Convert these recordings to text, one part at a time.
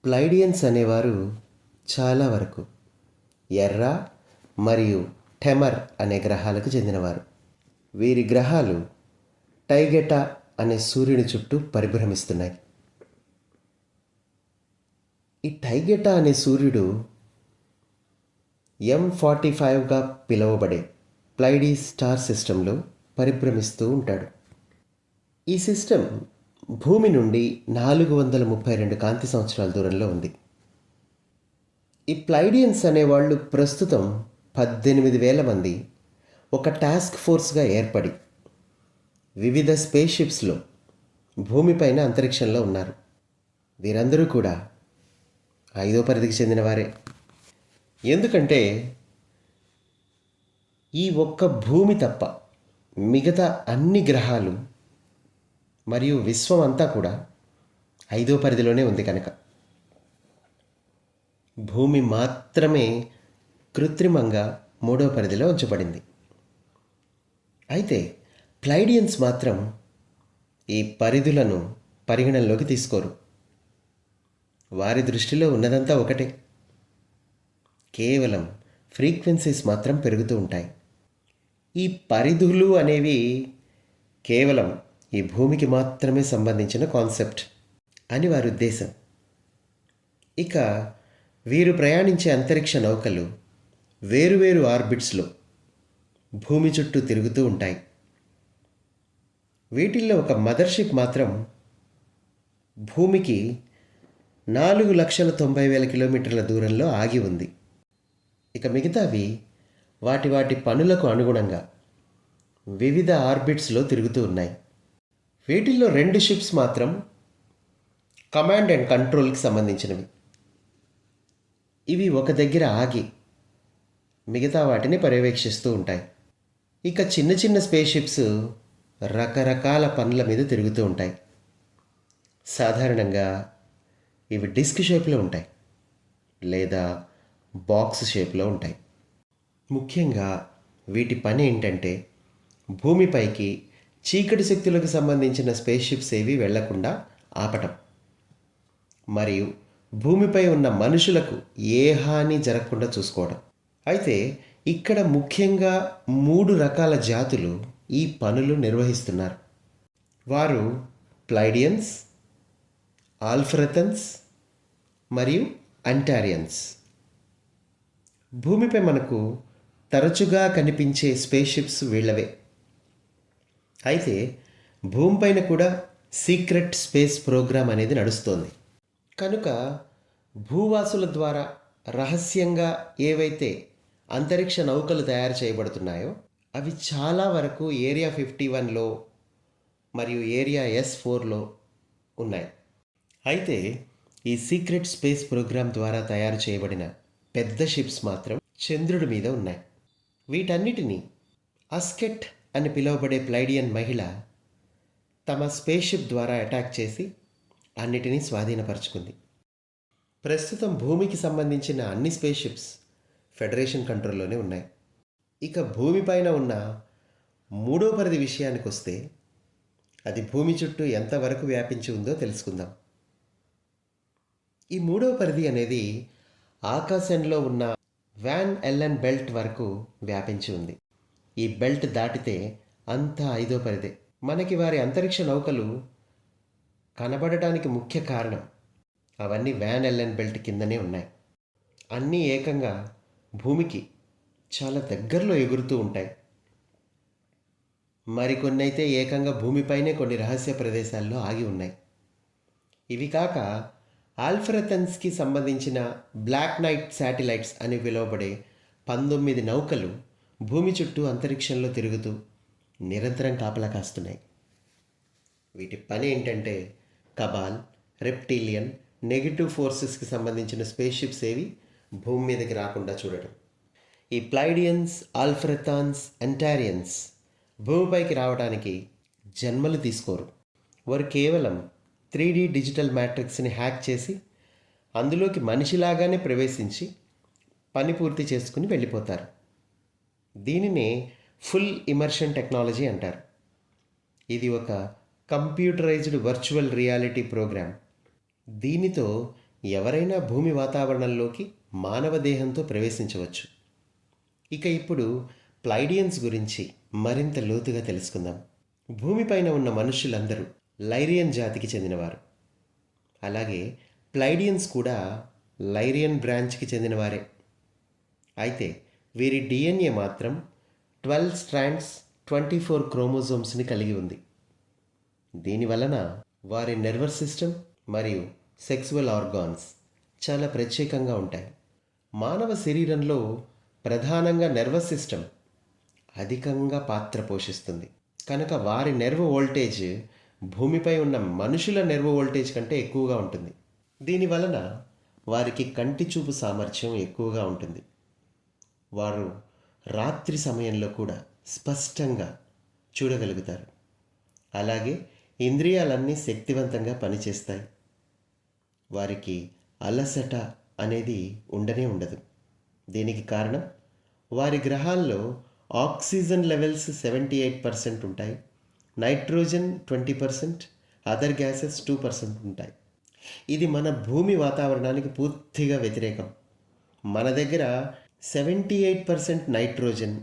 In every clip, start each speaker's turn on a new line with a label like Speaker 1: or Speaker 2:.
Speaker 1: Pleiadians అనేవారు చాలా వరకు ఎర్ర మరియు టెమర్ అనే గ్రహాలకు చెందినవారు. వీరి గ్రహాలు టైగెటా అనే సూర్యుని చుట్టూ పరిభ్రమిస్తున్నాయి. ఈ టైగెటా అనే సూర్యుడు M45గా పిలువబడే ప్లైడీస్ స్టార్ సిస్టంలో పరిభ్రమిస్తూ ఉంటాడు. ఈ సిస్టమ్ భూమి నుండి 432 కాంతి సంవత్సరాల దూరంలో ఉంది. ఈ ప్లైడియన్స్ అనేవాళ్ళు ప్రస్తుతం 18,000 మంది ఒక టాస్క్ ఫోర్స్గా ఏర్పడి వివిధ స్పేస్ షిప్స్లో భూమిపైన అంతరిక్షంలో ఉన్నారు. వీరందరూ కూడా 5వ పరిధికి చెందినవారే. ఎందుకంటే ఈ ఒక్క భూమి తప్ప మిగతా అన్ని గ్రహాలు మరియు విశ్వం అంతా కూడా 5వ పరిధిలోనే ఉంది కనుక. భూమి మాత్రమే కృత్రిమంగా 3వ పరిధిలో ఉంచబడింది. అయితే ప్లైడియన్స్ మాత్రం ఈ పరిధులను పరిగణనలోకి తీసుకోరు. వారి దృష్టిలో ఉన్నదంతా ఒకటే. కేవలం ఫ్రీక్వెన్సీస్ మాత్రం పెరుగుతూ ఉంటాయి. ఈ పరిధులు అనేవి కేవలం ఈ భూమికి మాత్రమే సంబంధించిన కాన్సెప్ట్ అని వారి ఉద్దేశం. ఇక వీరు ప్రయాణించే అంతరిక్ష నౌకలు వేరువేరు ఆర్బిట్స్లో భూమి చుట్టూ తిరుగుతూ ఉంటాయి. వీటిల్లో ఒక మదర్షిప్ మాత్రం భూమికి 4,90,000 కిలోమీటర్ల దూరంలో ఆగి ఉంది. ఇక మిగతావి వాటి పనులకు అనుగుణంగా వివిధ ఆర్బిట్స్లో తిరుగుతూ ఉన్నాయి. వీటిల్లో 2 షిప్స్ మాత్రం కమాండ్ అండ్ కంట్రోల్కి సంబంధించినవి. ఇవి ఒక దగ్గర ఆగి మిగతా వాటిని పర్యవేక్షిస్తూ ఉంటాయి. ఇక చిన్న చిన్న స్పేస్ షిప్స్ రకరకాల పనుల మీద తిరుగుతూ ఉంటాయి. సాధారణంగా ఇవి డిస్క్ షేప్లో ఉంటాయి లేదా బాక్స్ షేప్లో ఉంటాయి. ముఖ్యంగా వీటి పని ఏంటంటే భూమిపైకి చీకటి శక్తులకు సంబంధించిన స్పేస్ షిప్స్ ఏవి వెళ్లకుండా ఆపటం, మరియు భూమిపై ఉన్న మనుషులకు ఏ హాని జరగకుండా చూసుకోవడం. అయితే ఇక్కడ ముఖ్యంగా 3 రకాల జాతులు ఈ పనులు నిర్వహిస్తున్నారు. వారు ప్లైడియన్స్, ఆల్ఫ్రెతన్స్ మరియు అంటారియన్స్. భూమిపై మనకు తరచుగా కనిపించే స్పేస్ షిప్స్ వీళ్ళవే. అయితే భూమిపైన కూడా సీక్రెట్ స్పేస్ ప్రోగ్రామ్ అనేది నడుస్తోంది. కనుక భూవాసుల ద్వారా రహస్యంగా ఏవైతే అంతరిక్ష నౌకలు తయారు చేయబడుతున్నాయో అవి చాలా వరకు ఏరియా 51లో మరియు ఏరియా S4లో ఉన్నాయి. అయితే ఈ సీక్రెట్ స్పేస్ ప్రోగ్రామ్ ద్వారా తయారు చేయబడిన పెద్ద షిప్స్ మాత్రం చంద్రుడి మీద ఉన్నాయి. వీటన్నిటినీ అస్కెట్ అని పిలువబడే ప్లైడియన్ మహిళ తమ స్పేస్ షిప్ ద్వారా అటాక్ చేసి అన్నిటినీ స్వాధీనపరుచుకుంది. ప్రస్తుతం భూమికి సంబంధించిన అన్ని స్పేస్ షిప్స్ ఫెడరేషన్ కంట్రోల్లోనే ఉన్నాయి. ఇక భూమిపైన ఉన్న 3వ పరిధి విషయానికి వస్తే అది భూమి చుట్టూ ఎంతవరకు వ్యాపించి ఉందో తెలుసుకుందాం. ఈ 3వ పరిధి అనేది ఆకాశంలో ఉన్న వాన్ ఎల్లెన్ బెల్ట్ వరకు వ్యాపించి ఉంది. ఈ బెల్ట్ దాటితే అంతా 5వ పరిధే. మనకి వారి అంతరిక్ష నౌకలు కనబడటానికి ముఖ్య కారణం అవన్నీ వాన్ ఎల్లెన్ బెల్ట్ కిందనే ఉన్నాయి. అన్నీ ఏకంగా భూమికి చాలా దగ్గరలో ఎగురుతూ ఉంటాయి. మరికొన్ని అయితే ఏకంగా భూమిపైనే కొన్ని రహస్య ప్రదేశాల్లో ఆగి ఉన్నాయి. ఇవి కాక ఆల్ఫ్రెతన్స్కి సంబంధించిన బ్లాక్ నైట్ శాటిలైట్స్ అని పిలువబడే 19 నౌకలు భూమి చుట్టూ అంతరిక్షంలో తిరుగుతూ నిరంతరం కాపలా కాస్తున్నాయి. వీటి పని ఏంటంటే కబాల్, రెప్టీలియన్, నెగిటివ్ ఫోర్సెస్కి సంబంధించిన స్పేస్ షిప్స్ ఏవి భూమి మీదకి రాకుండా చూడటం. ఈ ప్లైడియన్స్, ఆల్ఫ్రెతాన్స్, అంటారియన్స్ భూమిపైకి రావడానికి జన్మలు తీసుకోరు. వారు కేవలం 3D డిజిటల్ మ్యాట్రిక్స్ని హ్యాక్ చేసి అందులోకి మనిషిలాగానే ప్రవేశించి పని పూర్తి చేసుకుని వెళ్ళిపోతారు. దీనినే ఫుల్ ఇమర్షన్ టెక్నాలజీ అంటారు. ఇది ఒక కంప్యూటరైజ్డ్ వర్చువల్ రియాలిటీ ప్రోగ్రామ్. దీనితో ఎవరైనా భూమి వాతావరణంలోకి మానవ దేహంతో ప్రవేశించవచ్చు. ఇక ఇప్పుడు ప్లైడియన్స్ గురించి మరింత లోతుగా తెలుసుకుందాం. భూమిపైన ఉన్న మనుషులందరూ లైరియన్ జాతికి చెందినవారు. అలాగే ప్లైడియన్స్ కూడా లైరియన్ బ్రాంచ్కి చెందినవారే. అయితే వీరి డిఎన్ఏ మాత్రం 12 స్ట్రాండ్స్ 24 క్రోమోజోమ్స్ని కలిగి ఉంది. దీనివలన వారి నర్వస్ సిస్టమ్ మరియు సెక్సువల్ ఆర్గాన్స్ చాలా ప్రత్యేకంగా ఉంటాయి. మానవ శరీరంలో ప్రధానంగా నర్వస్ సిస్టమ్ అధికంగా పాత్ర పోషిస్తుంది. కనుక వారి నెర్వ్ వోల్టేజ్ భూమిపై ఉన్న మనుషుల నెర్వ్ వోల్టేజ్ కంటే ఎక్కువగా ఉంటుంది. దీనివలన వారికి కంటి చూపు సామర్థ్యం ఎక్కువగా ఉంటుంది. వారు రాత్రి సమయంలో కూడా స్పష్టంగా చూడగలుగుతారు. అలాగే ఇంద్రియాలన్నీ శక్తివంతంగా పనిచేస్తాయి. వారికి అలసట అనేది ఉండనే ఉండదు. దీనికి కారణం వారి గ్రహాల్లో ఆక్సిజన్ లెవెల్స్ 78% ఉంటాయి, నైట్రోజన్ 20%, అదర్ గ్యాసెస్ 2% ఉంటాయి. ఇది మన భూమి వాతావరణానికి పూర్తిగా వ్యతిరేకం. మన దగ్గర 78% నైట్రోజన్,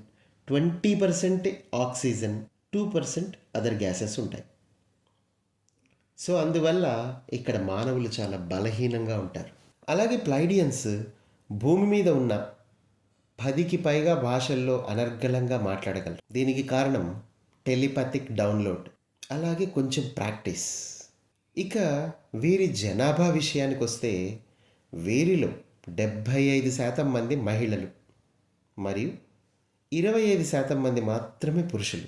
Speaker 1: 20% ఆక్సిజన్, 2% అదర్ గ్యాసెస్ ఉంటాయి. సో అందువల్ల ఇక్కడ మానవులు చాలా బలహీనంగా ఉంటారు. అలాగే ప్లైడియన్స్ భూమి మీద ఉన్న 10కి పైగా భాషల్లో అనర్గళంగా మాట్లాడగలరు. దీనికి కారణం టెలిపతిక్ డౌన్లోడ్, అలాగే కొంచెం ప్రాక్టీస్. ఇక వీరి జనాభా విషయానికి వస్తే వీరిలో 75% మంది మహిళలు మరియు 25% మంది మాత్రమే పురుషులు.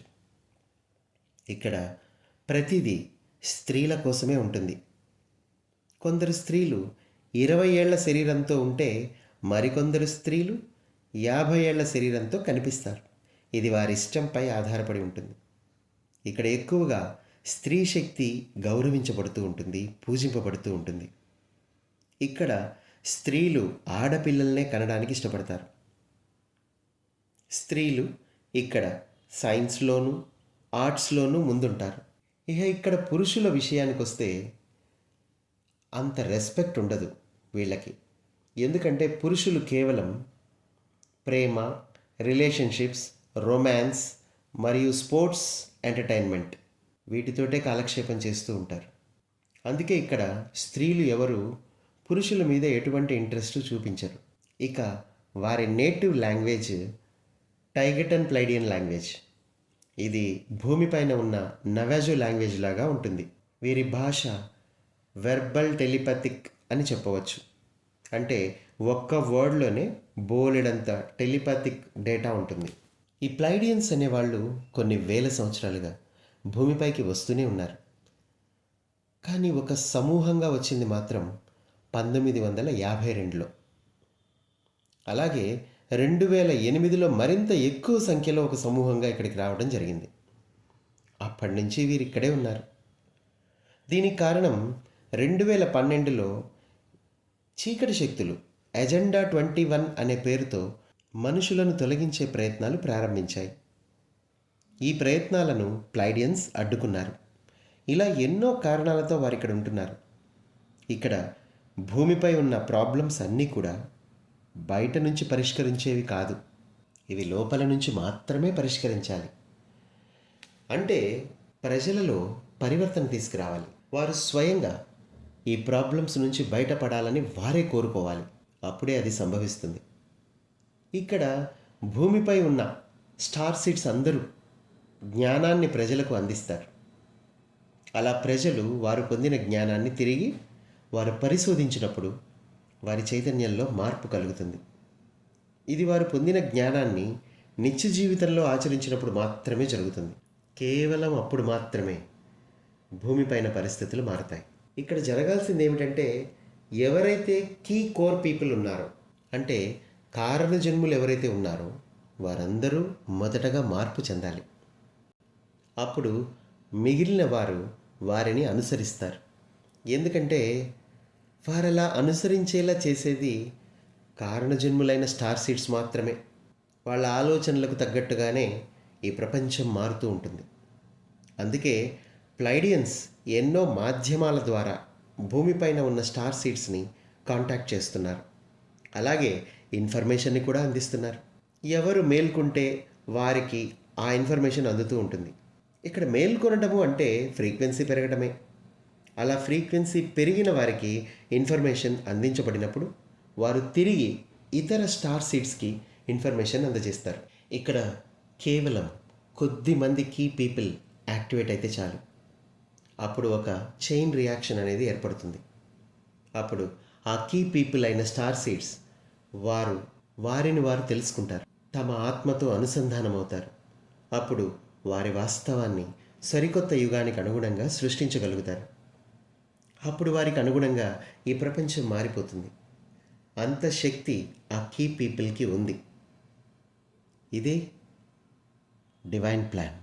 Speaker 1: ఇక్కడ ప్రతిదీ స్త్రీల కోసమే ఉంటుంది. కొందరు స్త్రీలు 20 ఏళ్ల శరీరంతో ఉంటే మరికొందరు స్త్రీలు 50 ఏళ్ల శరీరంతో కనిపిస్తారు. ఇది వారి ఇష్టంపై ఆధారపడి ఉంటుంది. ఇక్కడ ఎక్కువగా స్త్రీ శక్తి గౌరవించబడుతూ ఉంటుంది, పూజింపబడుతూ ఉంటుంది. ఇక్కడ స్త్రీలు ఆడపిల్లల్నే కనడానికి ఇష్టపడతారు. స్త్రీలు ఇక్కడ సైన్స్లోనూ ఆర్ట్స్లోనూ ముందుంటారు. ఇక ఇక్కడ పురుషుల విషయానికి వస్తే అంత రెస్పెక్ట్ ఉండదు వీళ్ళకి. ఎందుకంటే పురుషులు కేవలం ప్రేమ, రిలేషన్షిప్స్, రొమాన్స్ మరియు స్పోర్ట్స్, ఎంటర్టైన్మెంట్ వీటితోటే కాలక్షేపం చేస్తూ ఉంటారు. అందుకే ఇక్కడ స్త్రీలు ఎవరు పురుషుల మీద ఎటువంటి ఇంట్రెస్ట్ చూపించరు. ఇక వారి నేటివ్ లాంగ్వేజ్ టైగెటన్ ప్లైడియన్ లాంగ్వేజ్. ఇది భూమిపైన ఉన్న నవాజో లాంగ్వేజ్ లాగా ఉంటుంది. వీరి భాష వెర్బల్ టెలిపతిక్ అని చెప్పవచ్చు. అంటే ఒక్క వర్డ్లోనే బోలెడంత టెలిపతిక్ డేటా ఉంటుంది. ఈ ప్లైడియన్స్ అనేవాళ్ళు కొన్ని వేల సంవత్సరాలుగా భూమిపైకి వస్తూనే ఉన్నారు. కానీ ఒక సమూహంగా వచ్చింది మాత్రం 1952లో. అలాగే 2008లో మరింత ఎక్కువ సంఖ్యలో ఒక సమూహంగా ఇక్కడికి రావడం జరిగింది. అప్పటి నుంచి వీరు ఇక్కడే ఉన్నారు. దీనికి కారణం 2012లో చీకటి శక్తులు ఎజెండా 21 అనే పేరుతో మనుషులను తొలగించే ప్రయత్నాలు ప్రారంభించాయి. ఈ ప్రయత్నాలను ప్లైడియన్స్ అడ్డుకున్నారు. ఇలా ఎన్నో కారణాలతో వారు ఇక్కడ ఉంటున్నారు. ఇక్కడ భూమిపై ఉన్న ప్రాబ్లమ్స్ అన్నీ కూడా బయట నుంచి పరిష్కరించేవి కాదు. ఇవి లోపల నుంచి మాత్రమే పరిష్కరించాలి. అంటే ప్రజలలో పరివర్తన తీసుకురావాలి. వారు స్వయంగా ఈ ప్రాబ్లమ్స్ నుంచి బయటపడాలని వారే కోరుకోవాలి. అప్పుడే అది సంభవిస్తుంది. ఇక్కడ భూమిపై ఉన్న స్టార్ సీడ్స్ అందరూ జ్ఞానాన్ని ప్రజలకు అందిస్తారు. అలా ప్రజలు వారు పొందిన జ్ఞానాన్ని తిరిగి వారు పరిశోధించినప్పుడు వారి చైతన్యంలో మార్పు కలుగుతుంది. ఇది వారు పొందిన జ్ఞానాన్ని నిత్య జీవితంలో ఆచరించినప్పుడు మాత్రమే జరుగుతుంది. కేవలం అప్పుడు మాత్రమే భూమిపైన పరిస్థితులు మారుతాయి. ఇక్కడ జరగాల్సింది ఏమిటంటే ఎవరైతే కీ కోర్ పీపుల్ ఉన్నారో, అంటే కారణ జన్ములు ఎవరైతే ఉన్నారో వారందరూ మొదటగా మార్పు చెందాలి. అప్పుడు మిగిలిన వారు వారిని అనుసరిస్తారు. ఎందుకంటే వారలా అనుసరించేలా చేసేది కారణజన్ములైన స్టార్ సీడ్స్ మాత్రమే. వాళ్ళ ఆలోచనలకు తగ్గట్టుగానే ఈ ప్రపంచం మారుతూ ఉంటుంది. అందుకే ప్లైడియన్స్ ఎన్నో మాధ్యమాల ద్వారా భూమిపైన ఉన్న స్టార్ సీడ్స్ని కాంటాక్ట్ చేస్తున్నారు. అలాగే ఇన్ఫర్మేషన్ని కూడా అందిస్తున్నారు. ఎవరు మేల్కొంటే వారికి ఆ ఇన్ఫర్మేషన్ అందుతూ ఉంటుంది. ఇక్కడ మేల్కొనడము అంటే ఫ్రీక్వెన్సీ పెరగడమే. అలా ఫ్రీక్వెన్సీ పెరిగిన వారికి ఇన్ఫర్మేషన్ అందించబడినప్పుడు వారు తిరిగి ఇతర స్టార్ సీడ్స్కి ఇన్ఫర్మేషన్ అందజేస్తారు. ఇక్కడ కేవలం కొద్ది మంది కీ పీపుల్ యాక్టివేట్ అయితే చాలు, అప్పుడు ఒక చైన్ రియాక్షన్ అనేది ఏర్పడుతుంది. అప్పుడు ఆ కీ పీపుల్ అయిన స్టార్ సీడ్స్ వారిని వారు తెలుసుకుంటారు, తమ ఆత్మతో అనుసంధానమవుతారు. అప్పుడు వారి వాస్తవాన్ని సరికొత్త యుగానికి అనుగుణంగా సృష్టించగలుగుతారు. అప్పుడు వారికి అనుగుణంగా ఈ ప్రపంచం మారిపోతుంది. అంత శక్తి ఆ కీ పీపుల్కి ఉంది. ఇదే డివైన్ ప్లాన్.